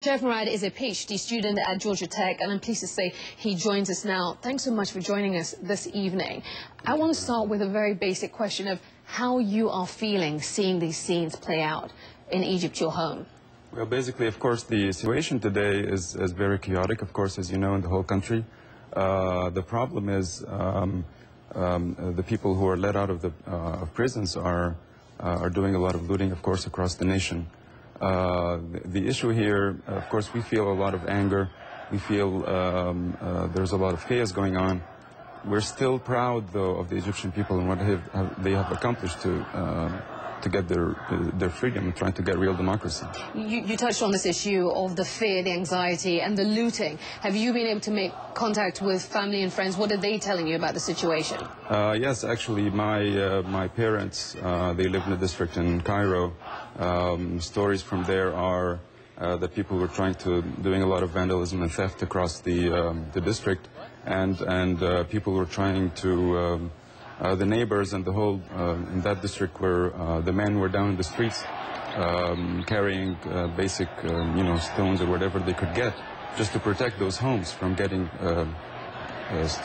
Sherif Morad is a PhD student at Georgia Tech, and I'm pleased to say he joins us now. Thanks so much for joining us this evening. I want to start with a very basic question of how you are feeling seeing these scenes play out in Egypt, your home. Well, basically, of course, the situation today is very chaotic, of course, as you know, in the whole country. The problem is the people who are let out of the prisons are doing a lot of looting, of course, across the nation. The issue here, of course, we feel a lot of anger. We feel there's a lot of chaos going on. We're still proud, though, of the Egyptian people and what they have accomplished to get their freedom and trying to get real democracy. You touched on this issue of the fear, the anxiety, and the looting. Have you been able to make contact with family and friends? What are they telling you about the situation? Yes, actually, my parents, they live in a district in Cairo. Stories from there are that people were doing a lot of vandalism and theft across the district, and people were trying to. The neighbors and the whole in that district the men were down in the streets carrying basic stones or whatever they could get just to protect those homes from getting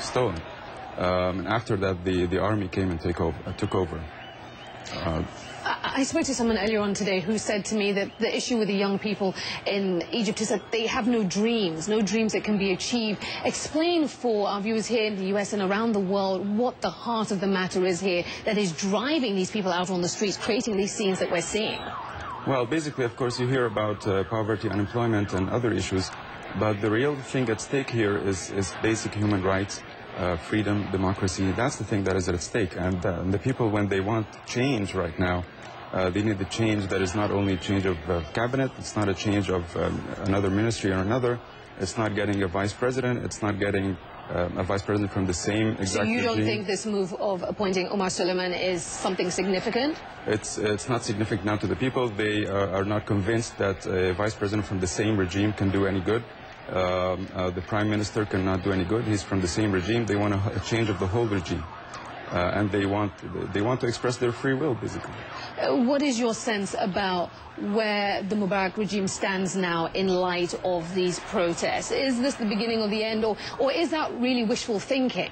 stolen. And after that, the army came and took over. I spoke to someone earlier on today who said to me that the issue with the young people in Egypt is that they have no dreams that can be achieved. Explain for our viewers here in the US and around the world what the heart of the matter is here that is driving these people out on the streets, creating these scenes that we're seeing. Well, basically, of course, you hear about poverty, unemployment, and other issues, but the real thing at stake here is basic human rights. Freedom, democracy, that's the thing that is at stake. And the people, when they want change right now, they need the change that is not only a change of cabinet, it's not a change of another ministry or another, it's not getting a vice president, it's not getting a vice president from the same exact regime. So you don't think this move of appointing Omar Suleiman is something significant? It's not significant now to the people. They are not convinced that a vice president from the same regime can do any good. The prime minister cannot do any good. He's from the same regime. They want a change of the whole regime, and they want to express their free will, basically. What is your sense about where the Mubarak regime stands now in light of these protests? Is this the beginning of the end, or is that really wishful thinking?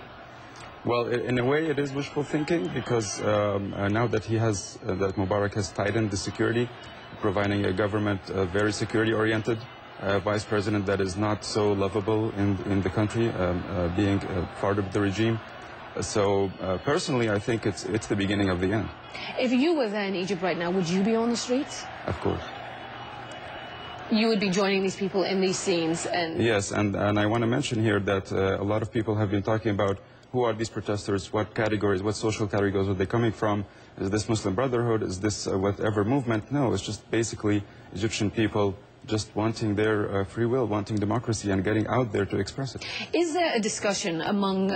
Well, in a way, it is wishful thinking because now that that Mubarak has tightened the security, providing a government very security-oriented. Vice president that is not so lovable in the country, being part of the regime. So personally, I think it's the beginning of the end. If you were there in Egypt right now, would you be on the streets? Of course. You would be joining these people in these scenes? Yes, and I want to mention here that a lot of people have been talking about who are these protesters, what categories, what social categories are they coming from? Is this Muslim Brotherhood? Is this whatever movement? No, it's just basically Egyptian people just wanting their free will, wanting democracy, and getting out there to express it. Is there a discussion among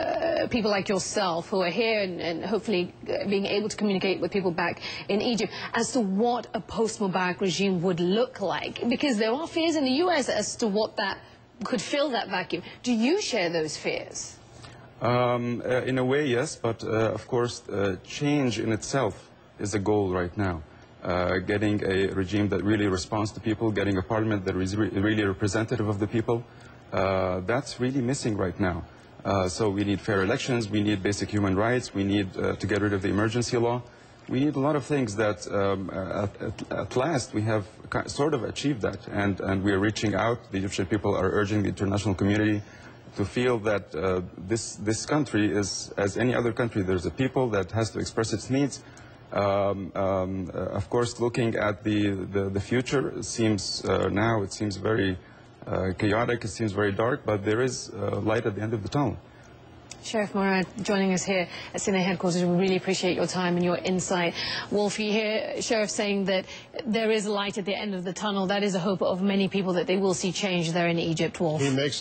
people like yourself who are here and hopefully being able to communicate with people back in Egypt as to what a post-Mubarak regime would look like? Because there are fears in the US as to what that could fill that vacuum. Do you share those fears? In a way, yes, but of course, change in itself is a goal right now. Getting a regime that really responds to people, getting a parliament that is really representative of the people, that's really missing right now. So we need fair elections, we need basic human rights, we need to get rid of the emergency law. We need a lot of things that at last we have sort of achieved that, and we are reaching out. The Egyptian people are urging the international community to feel that this country is, as any other country, there's a people that has to express its needs. Of course, looking at the future, it seems very chaotic, it seems very dark, but there is light at the end of the tunnel. Sherif Morad joining us here at CNA headquarters. We really appreciate your time and your insight. Wolf, you hear Sherif saying that there is light at the end of the tunnel. That is a hope of many people that they will see change there in Egypt, Wolf. He makes